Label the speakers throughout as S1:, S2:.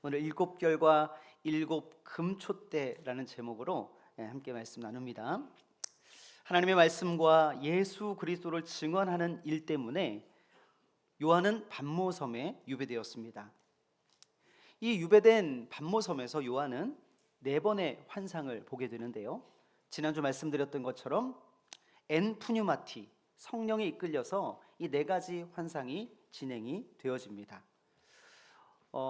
S1: 오늘 일곱 결과 일곱 금촛대라는 제목으로 함께 말씀 나눕니다. 하나님의 말씀과 예수 그리스도를 증언하는 일 때문에 요한은 pat모섬에 유배되었습니다. 이 유배된 pat모섬에서 요한은 4번의 환상을 보게 되는데요, 지난주 말씀드렸던 것처럼 엔푸뉴마티, 성령에 이끌려서 이 4가지 환상이 진행이 되어집니다.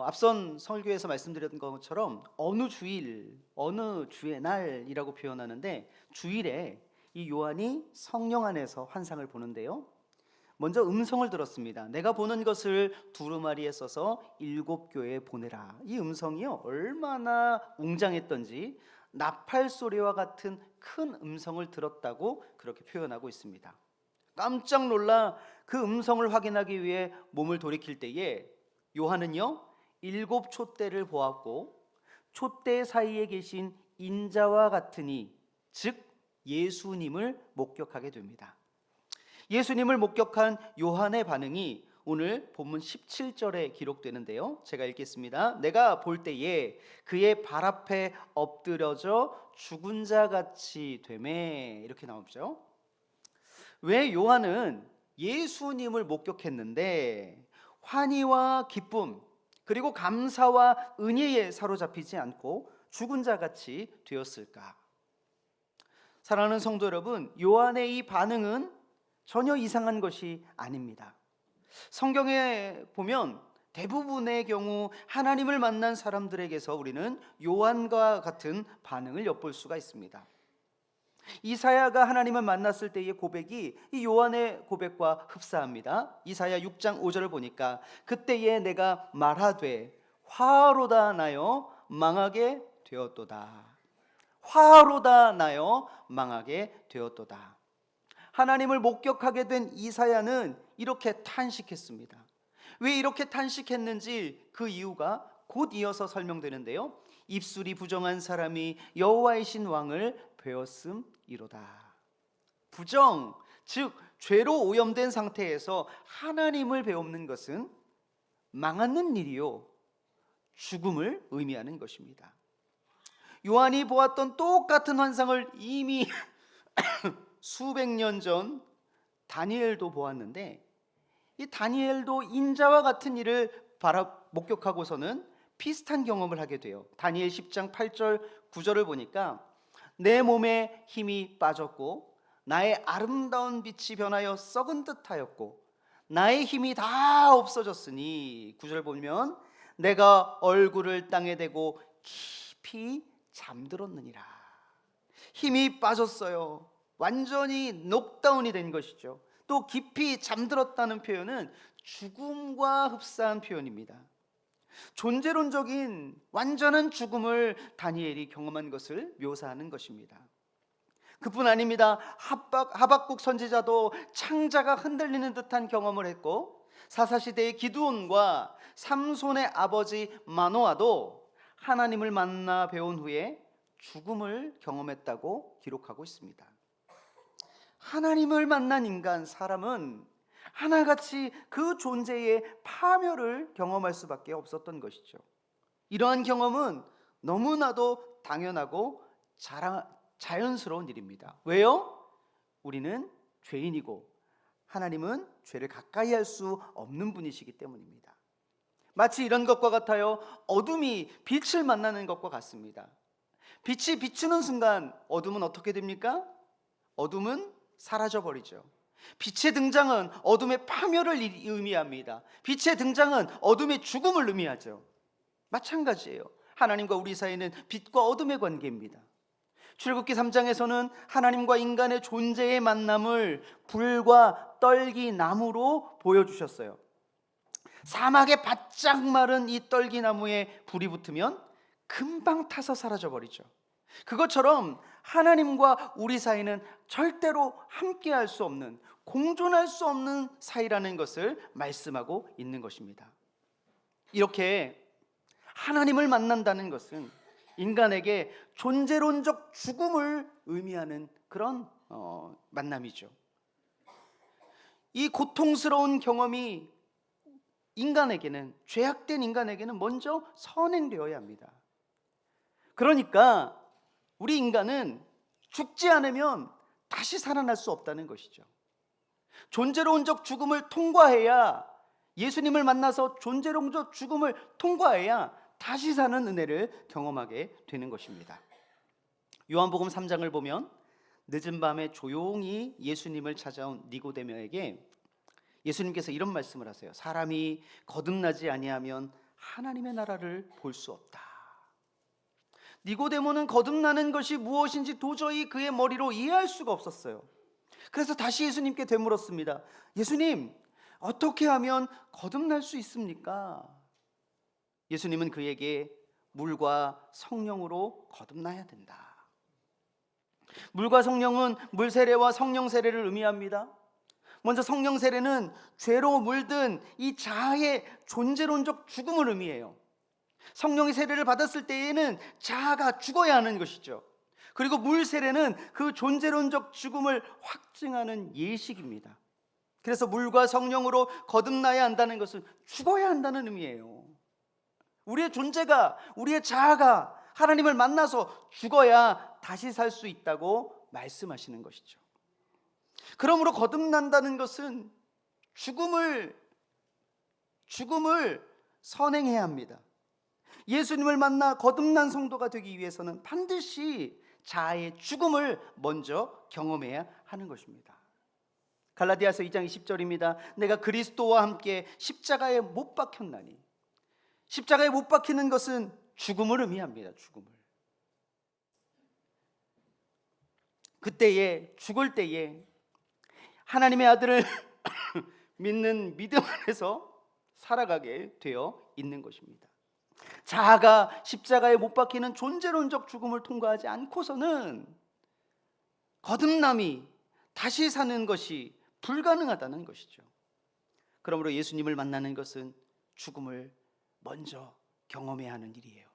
S1: 앞선 설교에서 말씀드렸던 것처럼 어느 주일, 어느 주의 날이라고 표현하는데, 주일에 이 요한이 성령 안에서 환상을 보는데요, 먼저 음성을 들었습니다. 내가 보는 것을 두루마리에 써서 7교회에 보내라. 이 음성이요, 얼마나 웅장했던지 나팔 소리와 같은 큰 음성을 들었다고 그렇게 표현하고 있습니다. 깜짝 놀라 그 음성을 확인하기 위해 몸을 돌이킬 때에 요한은요 7 촛대를 보았고, 촛대 사이에 계신 인자와 같으니 즉 예수님을 목격하게 됩니다. 예수님을 목격한 요한의 반응이 오늘 본문 17절에 기록되는데요, 제가 읽겠습니다. 내가 볼 때에 그의 발 앞에 엎드려져 죽은 자 같이 되매, 이렇게 나오죠. 왜 요한은 예수님을 목격했는데 환희와 기쁨 그리고 감사와 은혜에 사로잡히지 않고 죽은 자 같이 되었을까? 사랑하는 성도 여러분, 요한의 이 반응은 전혀 이상한 것이 아닙니다. 성경에 보면 대부분의 경우 하나님을 만난 사람들에게서 우리는 요한과 같은 반응을 엿볼 수가 있습니다. 이사야가 하나님을 만났을 때의 고백이 이 요한의 고백과 흡사합니다. 이사야 6장 5절을 보니까 그때에 내가 말하되 화로다 나여 망하게 되었도다. 화로다 나여 망하게 되었도다. 하나님을 목격하게 된 이사야는 이렇게 탄식했습니다. 왜 이렇게 탄식했는지 그 이유가 곧 이어서 설명되는데요, 입술이 부정한 사람이 여호와의 신 왕을 배웠음이로다. 부정, 즉 죄로 오염된 상태에서 하나님을 배우는 것은 망하는 일이요 죽음을 의미하는 것입니다. 요한이 보았던 똑같은 환상을 이미 수백 년 전 다니엘도 보았는데, 이 다니엘도 인자와 같은 일을 목격하고서는 비슷한 경험을 하게 돼요. 다니엘 10장 8절 9절을 보니까 내 몸에 힘이 빠졌고 나의 아름다운 빛이 변하여 썩은 듯하였고 나의 힘이 다 없어졌으니, 9절 보면 내가 얼굴을 땅에 대고 깊이 잠들었느니라. 힘이 빠졌어요. 완전히 녹다운이 된 것이죠. 또 깊이 잠들었다는 표현은 죽음과 흡사한 표현입니다. 존재론적인 완전한 죽음을 다니엘이 경험한 것을 묘사하는 것입니다. 그뿐 아닙니다. 하박국 선지자도 창자가 흔들리는 듯한 경험을 했고, 사사시대의 기드온과 삼손의 아버지 마노아도 하나님을 만나 배운 후에 죽음을 경험했다고 기록하고 있습니다. 하나님을 만난 인간, 사람은 하나같이 그 존재의 파멸을 경험할 수밖에 없었던 것이죠. 이러한 경험은 너무나도 당연하고 자연스러운 일입니다. 왜요? 우리는 죄인이고 하나님은 죄를 가까이 할 수 없는 분이시기 때문입니다. 마치 이런 것과 같아요. 어둠이 빛을 만나는 것과 같습니다. 빛이 비추는 순간 어둠은 어떻게 됩니까? 어둠은 사라져버리죠. 빛의 등장은 어둠의 파멸을 의미합니다. 빛의 등장은 어둠의 죽음을 의미하죠. 마찬가지예요. 하나님과 우리 사이는 빛과 어둠의 관계입니다. 출애굽기 3장에서는 하나님과 인간의 존재의 만남을 불과 떨기나무로 보여주셨어요. 사막에 바짝 마른 이 떨기나무에 불이 붙으면 금방 타서 사라져버리죠. 그것처럼 하나님과 우리 사이는 절대로 함께할 수 없는, 공존할 수 없는 사이라는 것을 말씀하고 있는 것입니다. 이렇게 하나님을 만난다는 것은 인간에게 존재론적 죽음을 의미하는 그런 만남이죠. 이 고통스러운 경험이 인간에게는, 죄악된 인간에게는 먼저 선행되어야 합니다. 그러니까 우리 인간은 죽지 않으면 다시 살아날 수 없다는 것이죠. 존재론적 죽음을 통과해야, 예수님을 만나서 존재론적 죽음을 통과해야 다시 사는 은혜를 경험하게 되는 것입니다. 요한복음 3장을 보면 늦은 밤에 조용히 예수님을 찾아온 니고데모에게 예수님께서 이런 말씀을 하세요. 사람이 거듭나지 아니하면 하나님의 나라를 볼 수 없다. 니고데모는 거듭나는 것이 무엇인지 도저히 그의 머리로 이해할 수가 없었어요. 그래서 다시 예수님께 되물었습니다. 예수님, 어떻게 하면 거듭날 수 있습니까? 예수님은 그에게 물과 성령으로 거듭나야 된다. 물과 성령은 물 세례와 성령 세례를 의미합니다. 먼저 성령 세례는 죄로 물든 이 자아의 존재론적 죽음을 의미해요. 성령의 세례를 받았을 때에는 자아가 죽어야 하는 것이죠. 그리고 물 세례는 그 존재론적 죽음을 확증하는 예식입니다. 그래서 물과 성령으로 거듭나야 한다는 것은 죽어야 한다는 의미예요. 우리의 존재가, 우리의 자아가 하나님을 만나서 죽어야 다시 살 수 있다고 말씀하시는 것이죠. 그러므로 거듭난다는 것은 죽음을 선행해야 합니다. 예수님을 만나 거듭난 성도가 되기 위해서는 반드시 자아의 죽음을 먼저 경험해야 하는 것입니다. 갈라디아서 2장 20절입니다. 내가 그리스도와 함께 십자가에 못 박혔나니. 십자가에 못 박히는 것은 죽음을 의미합니다. 죽음을. 그때에, 죽을 때에 하나님의 아들을 믿는 믿음 안에서 살아가게 되어 있는 것입니다. 자아가 십자가에 못 박히는 존재론적 죽음을 통과하지 않고서는 거듭남이, 다시 사는 것이 불가능하다는 것이죠. 그러므로 예수님을 만나는 것은 죽음을 먼저 경험해야 하는 일이에요.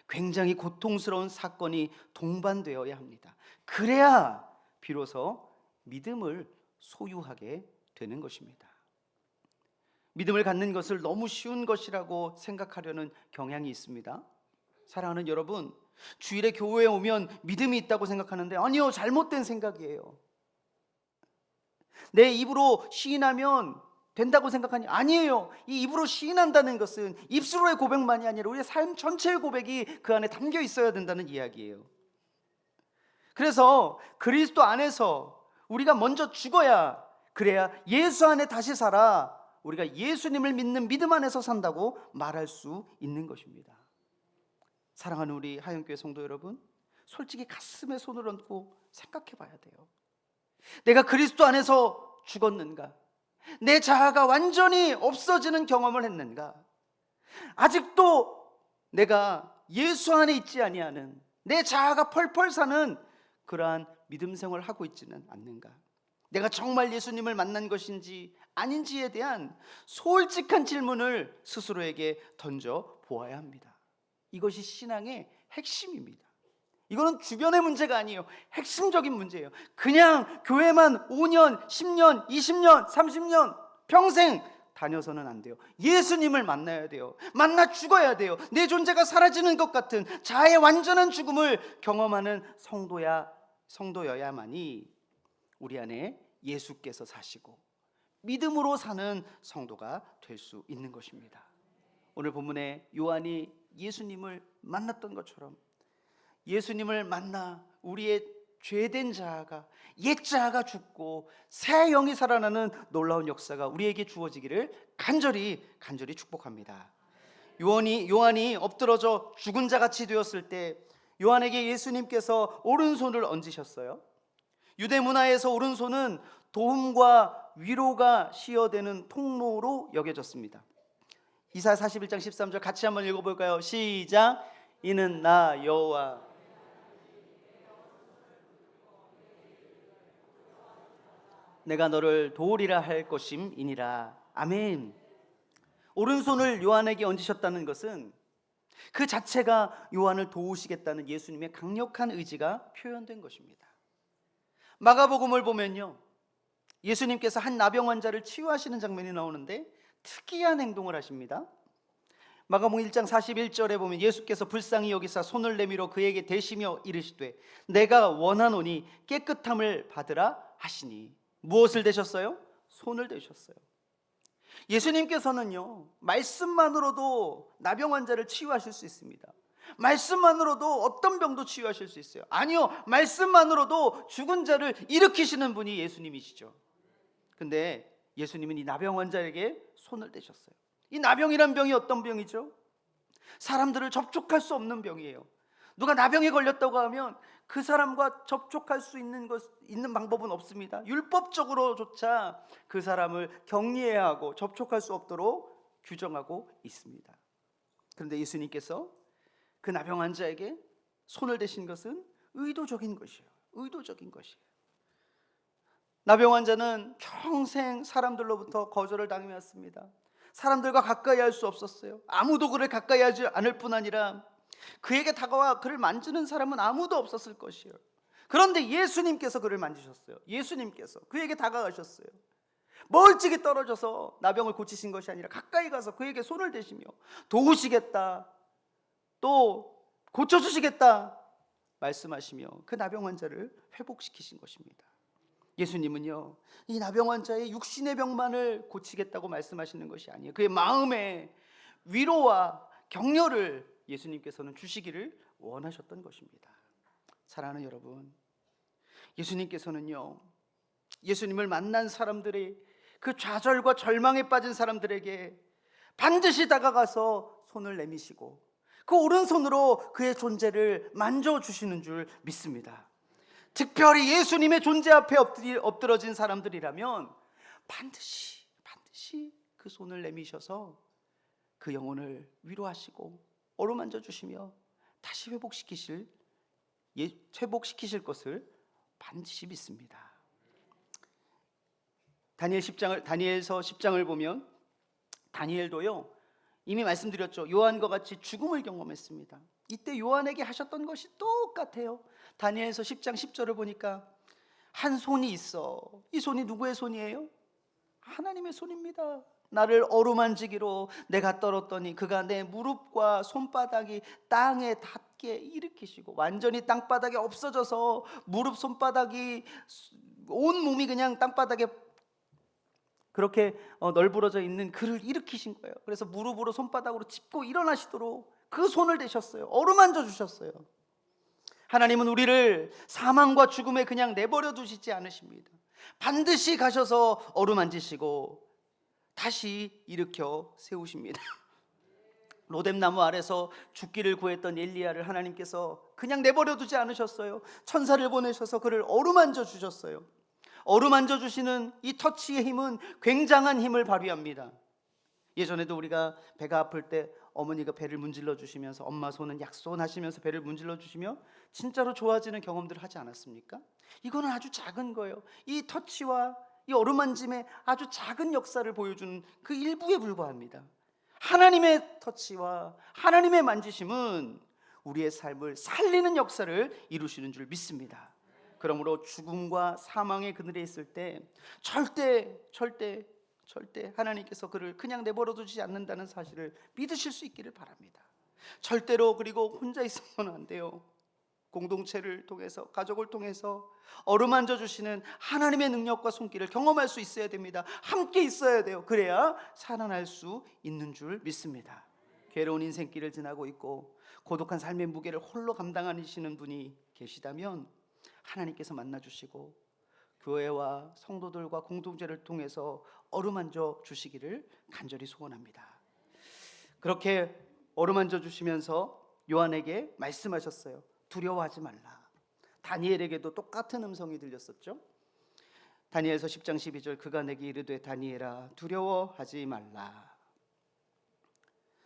S1: 굉장히 고통스러운 사건이 동반되어야 합니다. 그래야 비로소 믿음을 소유하게 되는 것입니다. 믿음을 갖는 것을 너무 쉬운 것이라고 생각하려는 경향이 있습니다. 사랑하는 여러분, 주일에 교회에 오면 믿음이 있다고 생각하는데 아니요, 잘못된 생각이에요. 내 입으로 시인하면 된다고 생각하니 아니에요. 이 입으로 시인한다는 것은 입술로의 고백만이 아니라 우리의 삶 전체의 고백이 그 안에 담겨 있어야 된다는 이야기예요. 그래서 그리스도 안에서 우리가 먼저 죽어야, 그래야 예수 안에 다시 살아 우리가 예수님을 믿는 믿음 안에서 산다고 말할 수 있는 것입니다. 사랑하는 우리 하영교회 성도 여러분, 솔직히 가슴에 손을 얹고 생각해 봐야 돼요. 내가 그리스도 안에서 죽었는가? 내 자아가 완전히 없어지는 경험을 했는가? 아직도 내가 예수 안에 있지 아니하는, 내 자아가 펄펄 사는 그러한 믿음 생활을 하고 있지는 않는가? 내가 정말 예수님을 만난 것인지 아닌지에 대한 솔직한 질문을 스스로에게 던져 보아야 합니다. 이것이 신앙의 핵심입니다. 이거는 주변의 문제가 아니에요. 핵심적인 문제예요. 그냥 교회만 5년, 10년, 20년, 30년 평생 다녀서는 안 돼요. 예수님을 만나야 돼요. 만나 죽어야 돼요. 내 존재가 사라지는 것 같은 자아의 완전한 죽음을 경험하는 성도여야만이 우리 안에 예수께서 사시고 믿음으로 사는 성도가 될 수 있는 것입니다. 오늘 본문에 요한이 예수님을 만났던 것처럼 예수님을 만나 우리의 죄된 자아가, 옛 자아가 죽고 새 영이 살아나는 놀라운 역사가 우리에게 주어지기를 간절히 축복합니다. 요한이 엎드러져 죽은 자같이 되었을 때 요한에게 예수님께서 오른손을 얹으셨어요. 유대 문화에서 오른손은 도움과 위로가 시어되는 통로로 여겨졌습니다. 이사야 41장 13절 같이 한번 읽어볼까요? 시작. 이는 나 여호와 내가 너를 도우리라 할 것임이니라. 아멘. 오른손을 요한에게 얹으셨다는 것은 그 자체가 요한을 도우시겠다는 예수님의 강력한 의지가 표현된 것입니다. 마가복음을 보면요, 예수님께서 한 나병 환자를 치유하시는 장면이 나오는데 특이한 행동을 하십니다. 마가복음 1장 41절에 보면 예수께서 불쌍히 여기사 손을 내밀어 그에게 대시며 이르시되 내가 원하노니 깨끗함을 받으라 하시니. 무엇을 대셨어요? 손을 대셨어요. 예수님께서는요, 말씀만으로도 나병 환자를 치유하실 수 있습니다. 말씀만으로도 어떤 병도 치유하실 수 있어요. 아니요, 말씀만으로도 죽은 자를 일으키시는 분이 예수님이시죠. 근데 예수님은 이 나병 환자에게 손을 대셨어요. 이 나병이란 병이 어떤 병이죠? 사람들을 접촉할 수 없는 병이에요. 누가 나병에 걸렸다고 하면 그 사람과 접촉할 수 있는 방법은 없습니다. 율법적으로조차 그 사람을 격리해야 하고 접촉할 수 없도록 규정하고 있습니다. 그런데 예수님께서 그 나병 환자에게 손을 대신 것은 의도적인 것이에요. 의도적인 것이에요. 나병 환자는 평생 사람들로부터 거절을 당해왔습니다. 사람들과 가까이 할 수 없었어요. 아무도 그를 가까이 하지 않을 뿐 아니라 그에게 다가와 그를 만지는 사람은 아무도 없었을 것이에요. 그런데 예수님께서 그를 만지셨어요. 예수님께서 그에게 다가가셨어요. 멀찍이 떨어져서 나병을 고치신 것이 아니라 가까이 가서 그에게 손을 대시며 도우시겠다, 또 고쳐주시겠다 말씀하시며 그 나병 환자를 회복시키신 것입니다. 예수님은요, 이 나병 환자의 육신의 병만을 고치겠다고 말씀하시는 것이 아니에요. 그의 마음의 위로와 격려를 예수님께서는 주시기를 원하셨던 것입니다. 사랑하는 여러분, 예수님께서는요, 예수님을 만난 사람들의 그 좌절과 절망에 빠진 사람들에게 반드시 다가가서 손을 내미시고 그 오른손으로 그의 존재를 만져주시는 줄 믿습니다. 특별히 예수님의 존재 앞에 엎드러진 사람들이라면 반드시 그 손을 내미셔서 그 영혼을 위로하시고 어루만져 주시며 다시 회복시키실 것을 반드시 믿습니다. 다니엘서 10장을 보면 다니엘도요, 이미 말씀드렸죠. 요한과 같이 죽음을 경험했습니다. 이때 요한에게 하셨던 것이 똑같아요. 다니엘서 10장 10절을 보니까 한 손이 있어. 이 손이 누구의 손이에요? 하나님의 손입니다. 나를 어루만지기로 내가 떨었더니 그가 내 무릎과 손바닥이 땅에 닿게 일으키시고, 완전히 땅바닥에 없어져서 무릎 손바닥이, 온 몸이 그냥 땅바닥에 그렇게 널브러져 있는 그를 일으키신 거예요. 그래서 무릎으로 손바닥으로 짚고 일어나시도록 그 손을 대셨어요. 어루만져 주셨어요. 하나님은 우리를 사망과 죽음에 그냥 내버려 두시지 않으십니다. 반드시 가셔서 어루만지시고 다시 일으켜 세우십니다. 로뎀나무 아래서 죽기를 구했던 엘리야를 하나님께서 그냥 내버려 두지 않으셨어요. 천사를 보내셔서 그를 어루만져 주셨어요. 어루만져 주시는 이 터치의 힘은 굉장한 힘을 발휘합니다. 예전에도 우리가 배가 아플 때 어머니가 배를 문질러 주시면서, 엄마 손은 약손 하시면서 배를 문질러 주시며 진짜로 좋아지는 경험들을 하지 않았습니까? 이거는 아주 작은 거예요. 이 터치와 이 어루만짐의 아주 작은 역사를 보여주는 그 일부에 불과합니다. 하나님의 터치와 하나님의 만지심은 우리의 삶을 살리는 역사를 이루시는 줄 믿습니다. 그러므로 죽음과 사망의 그늘에 있을 때 절대 하나님께서 그를 그냥 내버려 두지 않는다는 사실을 믿으실 수 있기를 바랍니다. 절대로 그리고 혼자 있어서는 안 돼요. 공동체를 통해서, 가족을 통해서 어루만져 주시는 하나님의 능력과 손길을 경험할 수 있어야 됩니다. 함께 있어야 돼요. 그래야 살아날 수 있는 줄 믿습니다. 괴로운 인생길을 지나고 있고 고독한 삶의 무게를 홀로 감당하시는 분이 계시다면 하나님께서 만나 주시고 교회와 성도들과 공동체를 통해서 어루만져 주시기를 간절히 소원합니다. 그렇게 어루만져 주시면서 요한에게 말씀하셨어요. 두려워하지 말라. 다니엘에게도 똑같은 음성이 들렸었죠. 다니엘서 10장 12절, 그가 내게 이르되 다니엘아 두려워하지 말라.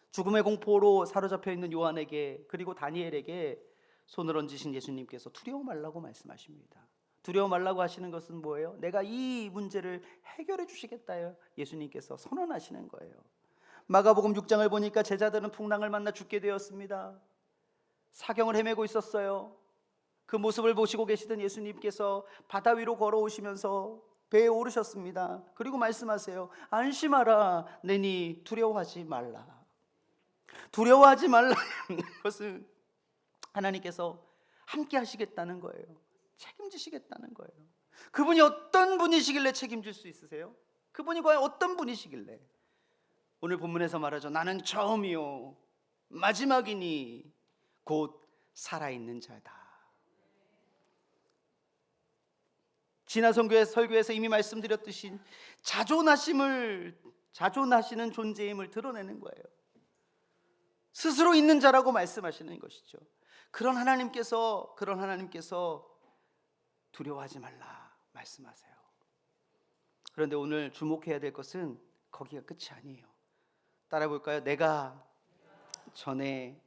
S1: 죽음의 공포로 사로잡혀 있는 요한에게, 그리고 다니엘에게 손을 얹으신 예수님께서 두려워 말라고 말씀하십니다. 두려워 말라고 하시는 것은 뭐예요? 내가 이 문제를 해결해 주시겠다요. 예수님께서 선언하시는 거예요. 마가복음 6장을 보니까 제자들은 풍랑을 만나 죽게 되었습니다. 사경을 헤매고 있었어요. 그 모습을 보시고 계시던 예수님께서 바다 위로 걸어오시면서 배에 오르셨습니다. 그리고 말씀하세요. 안심하라, 내니 두려워하지 말라. 두려워하지 말라는 것은 하나님께서 함께 하시겠다는 거예요. 책임지시겠다는 거예요. 그분이 어떤 분이시길래 책임질 수 있으세요? 그분이 과연 어떤 분이시길래? 오늘 본문에서 말하죠. 나는 처음이요 마지막이니 곧 살아있는 자다. 지난 설교에서 이미 말씀드렸듯이 자존하시는 존재임을 드러내는 거예요. 스스로 있는 자라고 말씀하시는 것이죠. 그런 하나님께서 두려워하지 말라 말씀하세요. 그런데 오늘 주목해야 될 것은 거기가 끝이 아니에요. 따라 볼까요? 내가 전에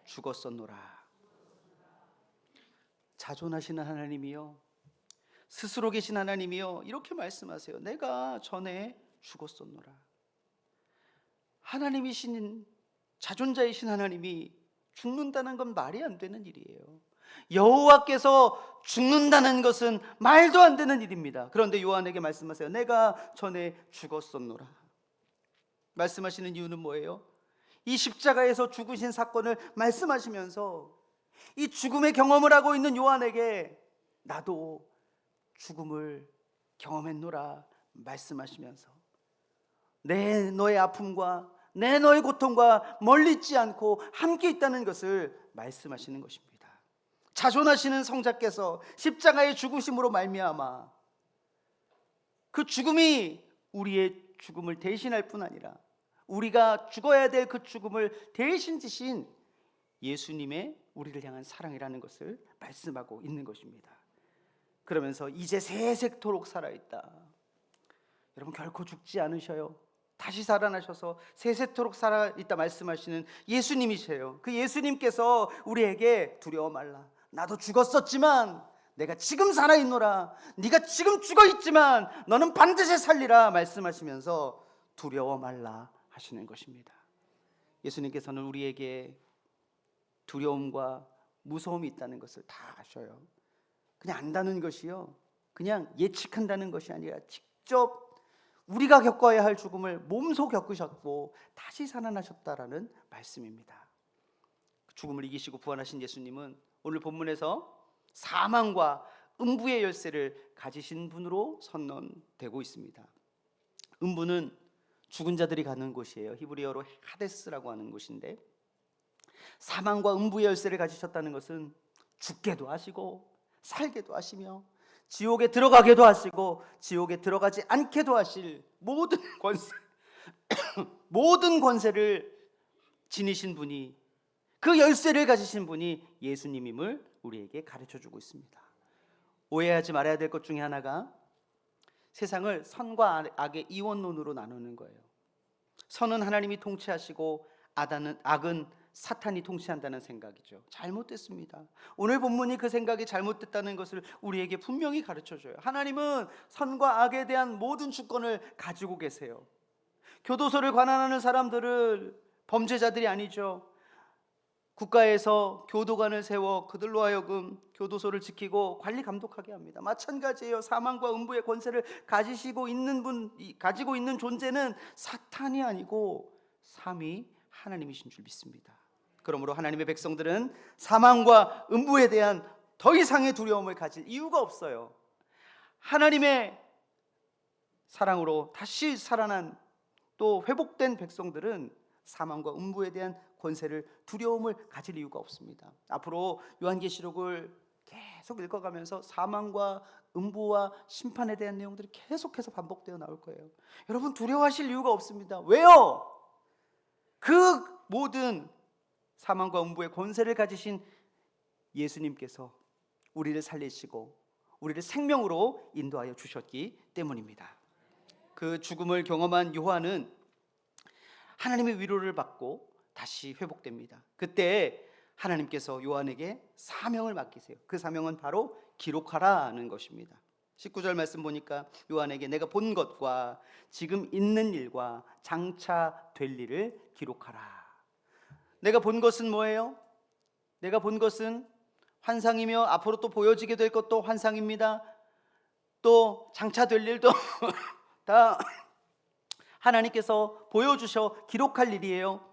S1: 죽었었노라. 자존하시는 하나님이요, 스스로 계신 하나님이요, 이렇게 말씀하세요. 내가 전에 죽었었노라. 하나님이신, 자존자이신 하나님이 죽는다는 건 말이 안 되는 일이에요. 여호와께서 죽는다는 것은 말도 안 되는 일입니다. 그런데 요한에게 말씀하세요. 내가 전에 죽었었노라. 말씀하시는 이유는 뭐예요? 이 십자가에서 죽으신 사건을 말씀하시면서 이 죽음의 경험을 하고 있는 요한에게 나도 죽음을 경험했노라 말씀하시면서 너의 아픔과 너의 고통과 멀리 있지 않고 함께 있다는 것을 말씀하시는 것입니다. 자존하시는 성자께서 십자가의 죽으심으로 말미암아 그 죽음이 우리의 죽음을 대신할 뿐 아니라 우리가 죽어야 될 그 죽음을 대신 지신 예수님의 우리를 향한 사랑이라는 것을 말씀하고 있는 것입니다. 그러면서 이제 세세토록 살아있다. 여러분, 결코 죽지 않으셔요. 다시 살아나셔서 세세토록 살아있다 말씀하시는 예수님이세요. 그 예수님께서 우리에게 두려워 말라. 나도 죽었었지만 내가 지금 살아있노라. 네가 지금 죽어있지만 너는 반드시 살리라 말씀하시면서 두려워 말라 하시는 것입니다. 예수님께서는 우리에게 두려움과 무서움이 있다는 것을 다 아셔요. 그냥 안다는 것이요, 그냥 예측한다는 것이 아니라 직접 우리가 겪어야 할 죽음을 몸소 겪으셨고 다시 살아나셨다라는 말씀입니다. 죽음을 이기시고 부활하신 예수님은 오늘 본문에서 사망과 음부의 열쇠를 가지신 분으로 선언되고 있습니다. 음부는 죽은 자들이 가는 곳이에요. 히브리어로 하데스라고 하는 곳인데, 사망과 음부의 열쇠를 가지셨다는 것은 죽게도 하시고 살게도 하시며 지옥에 들어가게도 하시고 지옥에 들어가지 않게도 하실 모든 권세 모든 권세를 지니신 분이, 그 열쇠를 가지신 분이 예수님임을 우리에게 가르쳐주고 있습니다. 오해하지 말아야 될 것 중에 하나가 세상을 선과 악의 이원론으로 나누는 거예요. 선은 하나님이 통치하시고 악은 사탄이 통치한다는 생각이죠. 잘못됐습니다. 오늘 본문이 그 생각이 잘못됐다는 것을 우리에게 분명히 가르쳐줘요. 하나님은 선과 악에 대한 모든 주권을 가지고 계세요. 교도소를 관할하는 사람들은 범죄자들이 아니죠. 국가에서 교도관을 세워 그들로 하여금 교도소를 지키고 관리 감독하게 합니다. 마찬가지예요. 사망과 음부의 권세를 가지고 있는 존재는 사탄이 아니고 삼위 하나님이신 줄 믿습니다. 그러므로 하나님의 백성들은 사망과 음부에 대한 더 이상의 두려움을 가질 이유가 없어요. 하나님의 사랑으로 다시 살아난 또 회복된 백성들은 사망과 음부에 대한 권세를, 두려움을 가질 이유가 없습니다. 앞으로 요한계시록을 계속 읽어가면서 사망과 음부와 심판에 대한 내용들이 계속해서 반복되어 나올 거예요. 여러분, 두려워하실 이유가 없습니다. 왜요? 그 모든 사망과 음부의 권세를 가지신 예수님께서 우리를 살리시고 우리를 생명으로 인도하여 주셨기 때문입니다. 그 죽음을 경험한 요한은 하나님의 위로를 받고 다시 회복됩니다. 그때 하나님께서 요한에게 사명을 맡기세요. 그 사명은 바로 기록하라는 것입니다. 19절 말씀 보니까 요한에게 내가 본 것과 지금 있는 일과 장차 될 일을 기록하라. 내가 본 것은 뭐예요? 내가 본 것은 환상이며 앞으로 또 보여지게 될 것도 환상입니다. 또 장차될 일도 다 하나님께서 보여주셔 기록할 일이에요.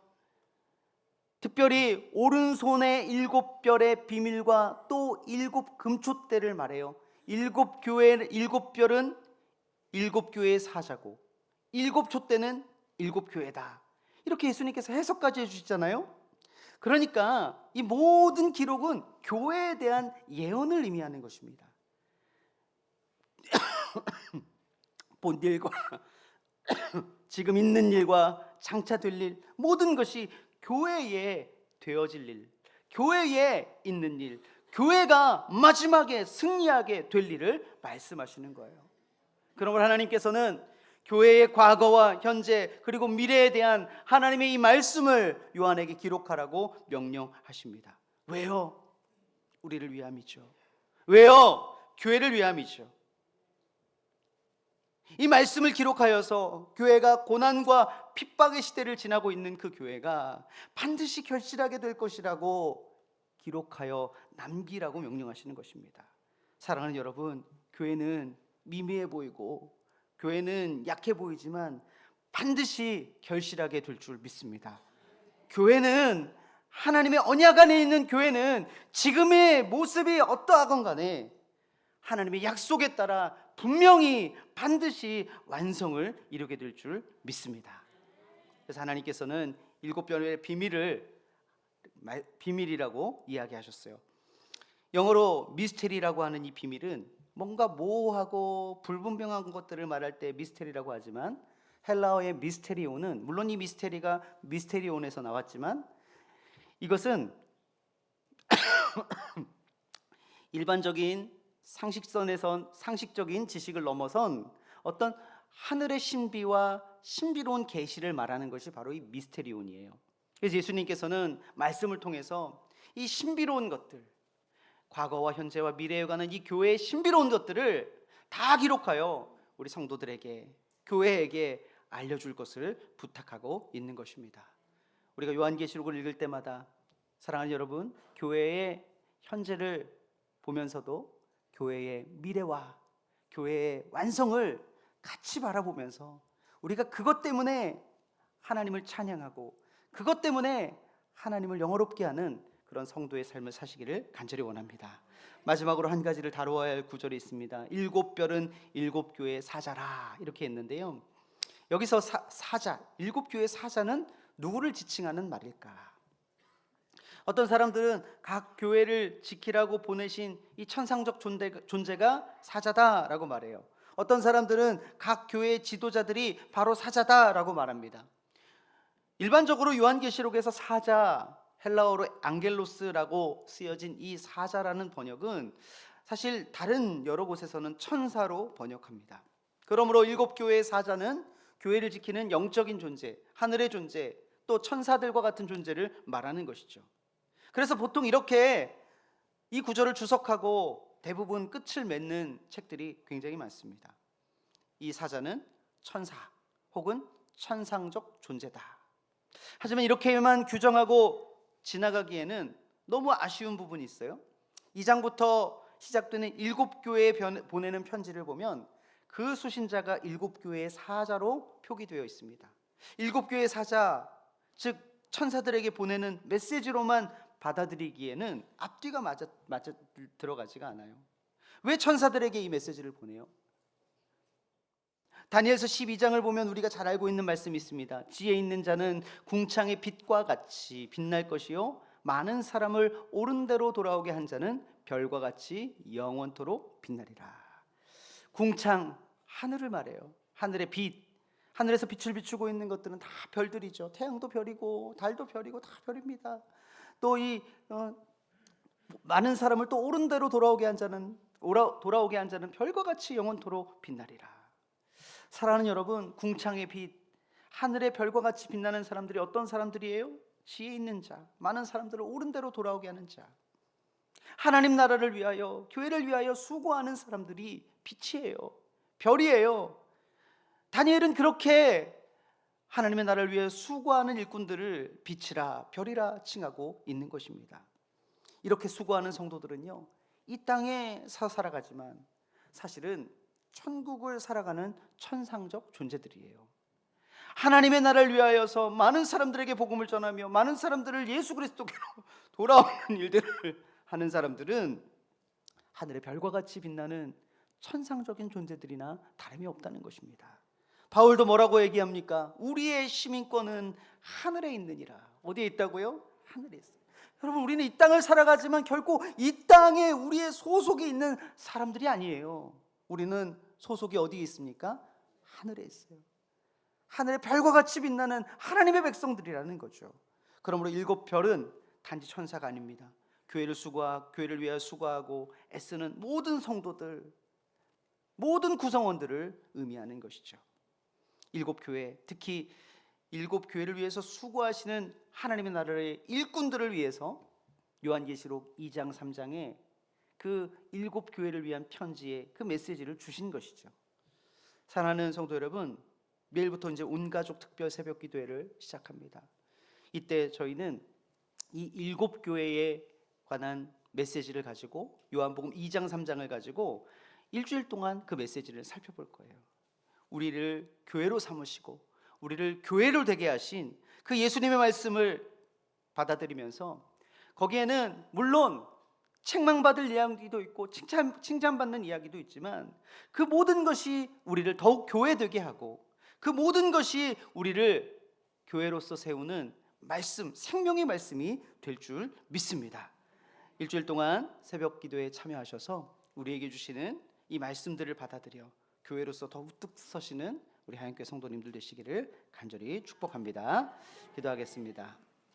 S1: 특별히 오른손의 7별의 비밀과 또 7금촛대를 말해요. 7별은 7교회의 사자고 7촛대는 7교회다. 이렇게 예수님께서 해석까지 해주시잖아요. 그러니까 이 모든 기록은 교회에 대한 예언을 의미하는 것입니다. 본 일과 지금 있는 일과 장차 될 일, 모든 것이 교회에 되어질 일, 교회에 있는 일, 교회가 마지막에 승리하게 될 일을 말씀하시는 거예요. 그러므로 하나님께서는 교회의 과거와 현재 그리고 미래에 대한 하나님의 이 말씀을 요한에게 기록하라고 명령하십니다. 왜요? 우리를 위함이죠. 왜요? 교회를 위함이죠. 이 말씀을 기록하여서 교회가 고난과 핍박의 시대를 지나고 있는 그 교회가 반드시 결실하게 될 것이라고 기록하여 남기라고 명령하시는 것입니다. 사랑하는 여러분, 교회는 미미해 보이고 교회는 약해 보이지만 반드시 결실하게 될 줄 믿습니다. 교회는 하나님의 언약 안에 있는 교회는 지금의 모습이 어떠하건 간에 하나님의 약속에 따라 분명히 반드시 완성을 이루게 될 줄 믿습니다. 그래서 하나님께서는 7별의 비밀이라고 이야기하셨어요. 영어로 미스테리라고 하는 이 비밀은 뭔가 모호하고 불분명한 것들을 말할 때 미스테리라고 하지만 헬라어의 미스테리온은 물론 이 미스테리가 미스테리온에서 나왔지만 이것은 일반적인 상식적인 지식을 넘어선 어떤 하늘의 신비와 신비로운 계시를 말하는 것이 바로 이 미스테리온이에요. 그래서 예수님께서는 말씀을 통해서 이 신비로운 것들, 과거와 현재와 미래에 관한 이 교회의 신비로운 것들을 다 기록하여 우리 성도들에게, 교회에게 알려줄 것을 부탁하고 있는 것입니다. 우리가 요한계시록을 읽을 때마다 사랑하는 여러분, 교회의 현재를 보면서도 교회의 미래와 교회의 완성을 같이 바라보면서 우리가 그것 때문에 하나님을 찬양하고 그것 때문에 하나님을 영화롭게 하는 그런 성도의 삶을 사시기를 간절히 원합니다. 마지막으로 한 가지를 다루어야 할 구절이 있습니다. 7별은 7교회의 사자라 이렇게 했는데요. 여기서 사자, 7교회의 사자는 누구를 지칭하는 말일까? 어떤 사람들은 각 교회를 지키라고 보내신 이 천상적 존재가 사자다라고 말해요. 어떤 사람들은 각 교회의 지도자들이 바로 사자다라고 말합니다. 일반적으로 요한계시록에서 사자, 헬라어로 앙겔로스라고 쓰여진 이 사자라는 번역은 사실 다른 여러 곳에서는 천사로 번역합니다. 그러므로 7교회의 사자는 교회를 지키는 영적인 존재, 하늘의 존재, 또 천사들과 같은 존재를 말하는 것이죠. 그래서 보통 이렇게 이 구절을 주석하고 대부분 끝을 맺는 책들이 굉장히 많습니다. 이 사자는 천사 혹은 천상적 존재다. 하지만 이렇게만 규정하고 지나가기에는 너무 아쉬운 부분이 있어요. 2장부터 시작되는 7교회에 보내는 편지를 보면 그 수신자가 7교회의 사자로 표기되어 있습니다. 7교회의 사자, 즉 천사들에게 보내는 메시지로만 받아들이기에는 앞뒤가 맞아 들어가지가 않아요. 왜 천사들에게 이 메시지를 보내요? 다니엘서 12장을 보면 우리가 잘 알고 있는 말씀이 있습니다. 지혜 있는 자는 궁창의 빛과 같이 빛날 것이요 많은 사람을 옳은 대로 돌아오게 한 자는 별과 같이 영원토록 빛나리라. 궁창, 하늘을 말해요. 하늘의 빛, 하늘에서 빛을 비추고 있는 것들은 다 별들이죠. 태양도 별이고 달도 별이고 다 별입니다. 또 이 많은 사람을 또 옳은 대로 돌아오게 한 자는 별과 같이 영원토록 빛나리라. 사랑하는 여러분, 궁창의 빛, 하늘의 별과 같이 빛나는 사람들이 어떤 사람들이에요? 지혜 있는 자, 많은 사람들을 옳은 대로 돌아오게 하는 자, 하나님 나라를 위하여, 교회를 위하여 수고하는 사람들이 빛이에요, 별이에요. 다니엘은 그렇게 하나님의 나라를 위해 수고하는 일꾼들을 빛이라 별이라 칭하고 있는 것입니다. 이렇게 수고하는 성도들은요, 이 땅에 살아가지만 사실은 천국을 살아가는 천상적 존재들이에요. 하나님의 나라를 위하여서 많은 사람들에게 복음을 전하며 많은 사람들을 예수 그리스도께로 돌아오는 일들을 하는 사람들은 하늘의 별과 같이 빛나는 천상적인 존재들이나 다름이 없다는 것입니다. 바울도 뭐라고 얘기합니까? 우리의 시민권은 하늘에 있느니라. 어디에 있다고요? 하늘에 있어요. 여러분, 우리는 이 땅을 살아가지만 결코 이 땅에 우리의 소속이 있는 사람들이 아니에요. 우리는 소속이 어디에 있습니까? 하늘에 있어요. 하늘의 별과 같이 빛나는 하나님의 백성들이라는 거죠. 그러므로 7별은 단지 천사가 아닙니다. 교회를 위하여 수고하고 애쓰는 모든 성도들, 모든 구성원들을 의미하는 것이죠. 7교회, 특히 7교회를 위해서 수고하시는 하나님의 나라의 일꾼들을 위해서 요한계시록 2장 3장에 그 7교회를 위한 편지에 그 메시지를 주신 것이죠. 사랑하는 성도 여러분, 내일부터 이제 온가족 특별 새벽 기도회를 시작합니다. 이때 저희는 이 7교회에 관한 메시지를 가지고 요한복음 2장 3장을 가지고 일주일 동안 그 메시지를 살펴볼 거예요. 우리를 교회로 삼으시고 우리를 교회로 되게 하신 그 예수님의 말씀을 받아들이면서 거기에는 물론 책망받을 이야기도 있고 칭찬받는 이야기도 있지만 그 모든 것이 우리를 더욱 교회되게 하고 그 모든 것이 우리를 교회로서 세우는 말씀, 생명의 말씀이 될 줄 믿습니다. 일주일 동안 새벽 기도에 참여하셔서 우리에게 주시는 이 말씀들을 받아들여 교회로서 더욱 우뚝 서시는 우리 하얀교회 성도님들 되시기를 간절히 축복합니다. 기도하겠습니다.